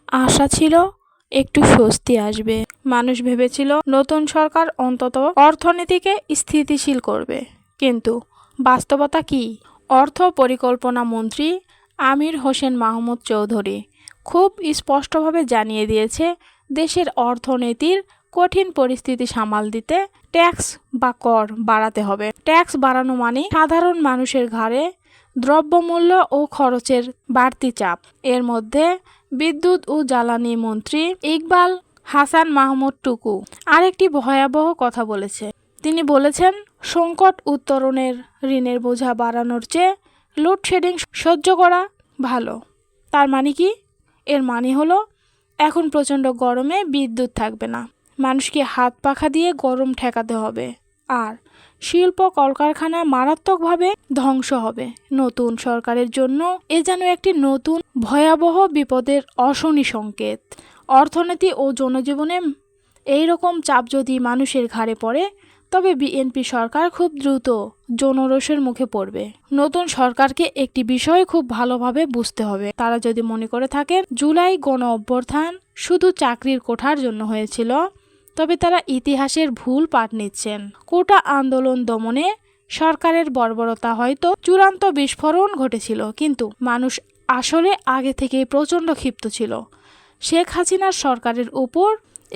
আশা ছিল একটু স্বস্তি আসবে। মানুষ ভেবেছিল নতুন সরকার অন্তত অর্থনীতিকে স্থিতিশীল করবে। কিন্তু বাস্তবতা কি? অর্থ পরিকল্পনা মন্ত্রী আমির হোসেন মাহমুদ চৌধুরী খুব স্পষ্টভাবে জানিয়ে দিয়েছে, দেশের অর্থনীতির কঠিন পরিস্থিতি সামাল দিতে ট্যাক্স বা কর বাড়াতে হবে। ট্যাক্স বাড়ানো মানে সাধারণ মানুষের ঘাড়ে দ্রব্যমূল্য ও খরচের বাড়তি চাপ। এর মধ্যে বিদ্যুৎ ও জ্বালানি মন্ত্রী ইকবাল হাসান মাহমুদ টুকু আরেকটি ভয়াবহ কথা বলেছে। তিনি বলেছেন, সংকট উত্তরণের ঋণের বোঝা বাড়ানোর চেয়ে লোডশেডিং সহ্য করা ভালো। তার মানে কি? এর মানে হলো এখন প্রচণ্ড গরমে বিদ্যুৎ থাকবে না, মানুষকে হাত পাখা দিয়ে গরম ঠেকাতে হবে, আর শিল্প কলকারখানা মারাত্মকভাবে ধ্বংস হবে। নতুন সরকারের জন্য এ যেন একটি নতুন ভয়াবহ বিপদের অশনি সংকেত। অর্থনীতি ও জনজীবনে এই রকম চাপ যদি মানুষের ঘাড়ে পড়ে, তবে বিএনপি সরকার খুব দ্রুত জনরোষের মুখে পড়বে। নতুন সরকারকে একটি বিষয় খুব ভালোভাবে বুঝতে হবে। তারা যদি মনে করে থাকেন জুলাই গণ অভ্যুত্থান শুধু চাকরির কোঠার জন্য হয়েছিল, তবে তারা ইতিহাসের ভুল পাঠ নিচ্ছেন। কোটা আন্দোলন দমনে সরকারের বর্বরতা হয়তো চূড়ান্ত বিস্ফোরণ ঘটেছিল, কিন্তু মানুষ আসলে আগে থেকেই প্রচণ্ড ক্ষিপ্ত ছিল। শেখ হাসিনার সরকারের উপর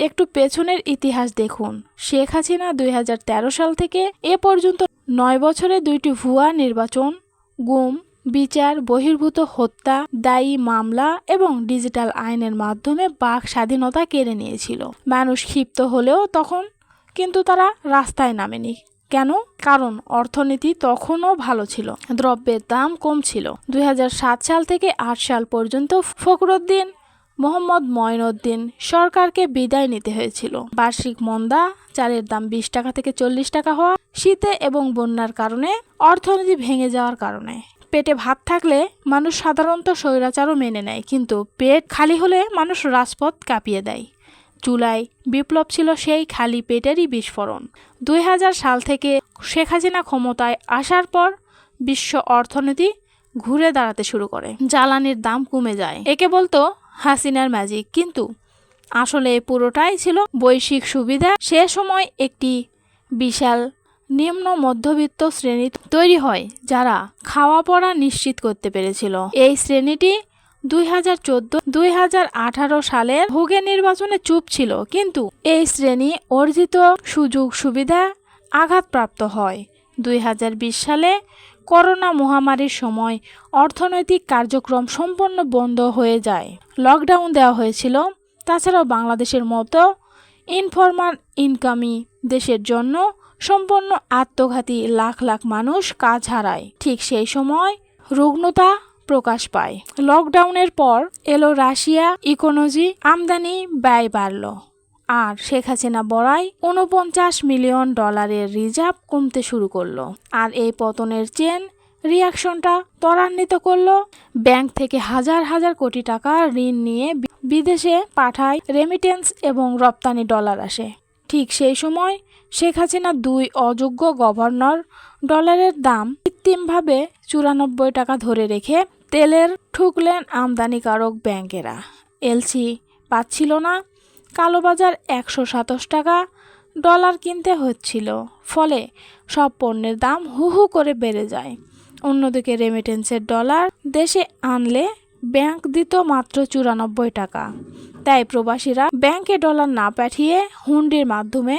একটু পেছনের ইতিহাস দেখুন। শেখ হাসিনা 2013 সাল থেকে এ পর্যন্ত 9 বছরে 2টি ভুয়া নির্বাচন, গুম, বিচার বহির্ভূত হত্যা, দায়ী মামলা এবং ডিজিটাল আইনের মাধ্যমে বাক স্বাধীনতা কেড়ে নিয়েছিল। মানুষ ক্ষিপ্ত হলেও তখন কিন্তু তারা রাস্তায় নামেনি। কেন? কারণ অর্থনীতি তখনও ভালো ছিল, দ্রব্যের দাম কম ছিল। 2007 সাল থেকে 8 সাল পর্যন্ত ফখরুদ্দিন মোহাম্মদ মঈনুদ্দিন সরকারকে বিদায় নিতে হয়েছিল। বার্ষিক মন্দা, চালের দাম 20 টাকা থেকে 40 টাকা হওয়া, শীতে এবং বন্যার কারণে অর্থনীতি ভেঙে যাওয়ার কারণে। পেটে ভাত থাকলে মানুষ সাধারণত স্বৈরাচারও মেনে নেয়, কিন্তু পেট খালি হলে মানুষ রাজপথ কাঁপিয়ে দেয়। জুলাই বিপ্লব ছিল সেই খালি পেটেরই বিস্ফোরণ। 2000 সাল থেকে শেখ হাসিনা ক্ষমতায় আসার পর বিশ্ব অর্থনীতি ঘুরে দাঁড়াতে শুরু করে। জ্বালানির দাম কমে যায়। একে বলতো হাসিনার ম্যাজিক, কিন্তু আসলে পুরোটাই ছিল বৈশ্বিক সুবিধা। সে সময় একটি বিশাল নিম্ন মধ্যবিত্ত শ্রেণী তৈরি হয়, যারা খাওয়া পড়া নিশ্চিত করতে পেরেছিল। এই শ্রেণীটি 2014-2018 সালের ভোগে নির্বাচনে চুপ ছিল, কিন্তু এই শ্রেণী অর্জিত সুযোগ সুবিধা আঘাতপ্রাপ্ত হয়। 2020 সালে করোনা মহামারীর সময় অর্থনৈতিক কার্যক্রম সম্পূর্ণ বন্ধ হয়ে যায়, লকডাউন দেওয়া হয়েছিল। তাছাড়াও বাংলাদেশের মতো ইনফরমাল ইনকামি দেশের জন্য সম্পূর্ণ আত্মঘাতী লাখ লাখ মানুষ কাজ হারায়। ঠিক সেই সময় রুগ্নতা প্রকাশ পায়। লকডাউনের পর এলো রাশিয়া ইকোনমি, আমদানি ব্যয় বাড়ল, আর শেখ হাসিনা বড়াই $49 মিলিয়ন রিজার্ভ কমতে শুরু করলো। আর এই পতনের চেন রিয়াকশনটা ত্বরান্বিত করলো। ব্যাংক থেকে হাজার হাজার কোটি টাকা ঋণ নিয়ে বিদেশে পাঠায়, রেমিটেন্স এবং রপ্তানি ডলার আসে। ঠিক সেই সময় শেখ হাসিনা 2 অযোগ্য গভর্নর ডলারের দাম কৃত্রিমভাবে 94 টাকা ধরে রেখে তেলের ঠুকলেন আমদানিকারক ব্যাংকেরা। এলসি পাচ্ছিল না, কালোবাজার 127 টাকা ডলার কিনতে হচ্ছিল, ফলে সব পণ্যের দাম হু হু করে বেড়ে যায়। অন্যদিকে রেমিটেন্সের ডলার দেশে আনলে ব্যাংক দিত মাত্র 94 টাকা। তাই প্রবাসীরা ব্যাংকে ডলার না পাঠিয়ে হুন্ডির মাধ্যমে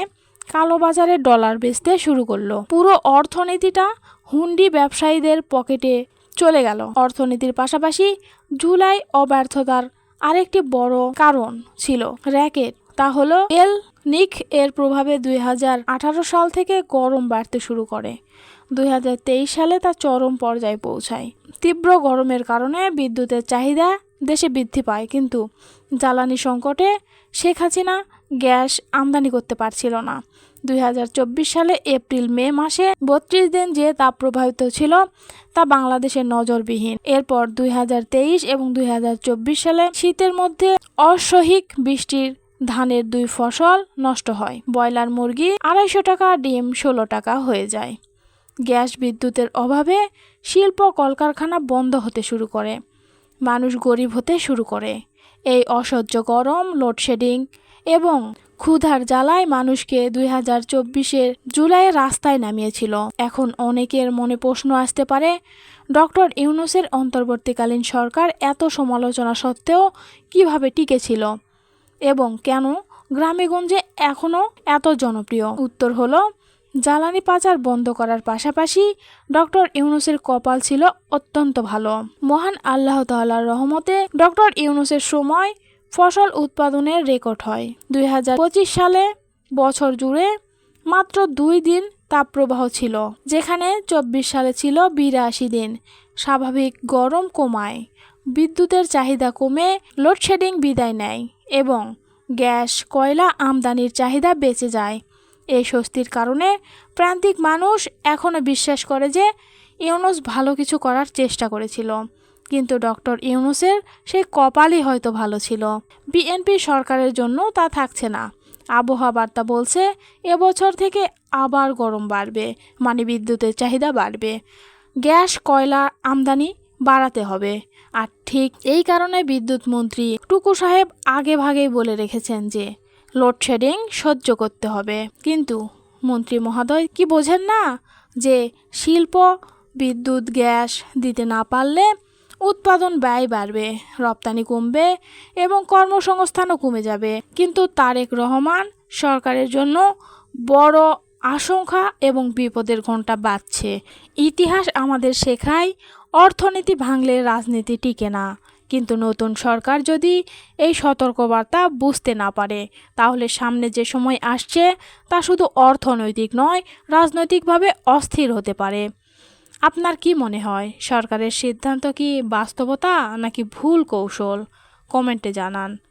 কালোবাজারে ডলার বেচতে শুরু করলো। পুরো অর্থনীতিটা হুন্ডি ব্যবসায়ীদের পকেটে চলে গেল। অর্থনীতির পাশাপাশি জুলাই অব্যর্থতার আরেকটি বড় কারণ ছিল র্যাকেট। তা হলো এল নিক এর প্রভাবে 2018 সাল থেকে গরম বাড়তে শুরু করে। 2023 সালে তা চরম পর্যায়ে পৌঁছায়। তীব্র গরমের কারণে বিদ্যুতের চাহিদা দেশে বৃদ্ধি পায়, কিন্তু জ্বালানি সংকটে শেখ হাসিনা গ্যাস আমদানি করতে পারছিল না। 2024 সালে এপ্রিল-মে মাসে 32 দিন যে তাপ প্রবাহিত ছিল, তা বাংলাদেশের নজরবিহীন। এরপর 2023 এবং 2024 সালে শীতের মধ্যে অসহ্যিক বৃষ্টির ধানের 2 ফসল নষ্ট হয়। ব্রয়লার মুরগি 250 টাকা, ডিম 16 টাকা হয়ে যায়। গ্যাস বিদ্যুতের অভাবে শিল্প কলকারখানা বন্ধ হতে শুরু করে, মানুষ গরিব হতে শুরু করে। এই অসহ্য গরম, লোডশেডিং এবং ক্ষুধার জ্বালায় মানুষকে 2024-এর জুলাইয়ে রাস্তায় নামিয়েছিল। এখন অনেকের মনে প্রশ্ন আসতে পারে, ডক্টর ইউনূসের অন্তর্বর্তীকালীন সরকার এত সমালোচনা সত্ত্বেও কিভাবে টিকেছিল এবং কেন গ্রামেগঞ্জে এখনও এত জনপ্রিয়? উত্তর হলো, জ্বালানি পাচার বন্ধ করার পাশাপাশি ডক্টর ইউনূসের কপাল ছিল অত্যন্ত ভালো। মহান আল্লাহ তাআলার রহমতে ডক্টর ইউনূসের সময় ফসল উৎপাদনের রেকর্ড হয়। 2025 সালে বছর জুড়ে মাত্র 2 দিন তাপপ্রবাহ ছিল, যেখানে 24 সালে ছিল 82 দিন। স্বাভাবিক গরম কমায়, বিদ্যুতের চাহিদা কমে, লোডশেডিং বিদায় নেয় এবং গ্যাস, কয়লা আমদানির চাহিদা বেঁচে যায়। এই স্বস্তির কারণে প্রান্তিক মানুষ এখনও বিশ্বাস করে যে ইউনূস ভালো কিছু করার চেষ্টা করেছিল, কিন্তু ডক্টর ইউনূসের সেই কপালই হয়তো ভালো ছিল। বিএনপি সরকারের জন্য তা থাকছে না। আবহাওয়া বার্তা বলছে এবছর থেকে আবার গরম বাড়বে, মানে বিদ্যুতের চাহিদা বাড়বে, গ্যাস, কয়লা আমদানি বাড়াতে হবে। আর ঠিক এই কারণে বিদ্যুৎ মন্ত্রী টুকু সাহেব আগে ভাগেই বলে রেখেছেন যে লোডশেডিং সহ্য করতে হবে। কিন্তু মন্ত্রী মহোদয় কি বোঝেন না যে শিল্প বিদ্যুৎ, গ্যাস দিতে না পারলে উৎপাদন ব্যয় বাড়বে, রপ্তানি কমবে এবং কর্মসংস্থানও কমে যাবে। কিন্তু তারেক রহমান সরকারের জন্য বড় আশঙ্কা এবং বিপদের ঘণ্টা বাজছে। ইতিহাস আমাদের শেখায়, অর্থনীতি ভাঙলে রাজনীতি টিকে না। কিন্তু নতুন সরকার যদি এই সতর্কবার্তা বুঝতে না পারে, তাহলে সামনে যে সময় আসছে তা শুধু অর্থনৈতিক নয়, রাজনৈতিকভাবে অস্থির হতে পারে। আপনার কি মনে হয়, সরকারের সিদ্ধান্ত কি বাস্তবতা নাকি ভুল কৌশল? কমেন্টে জানান।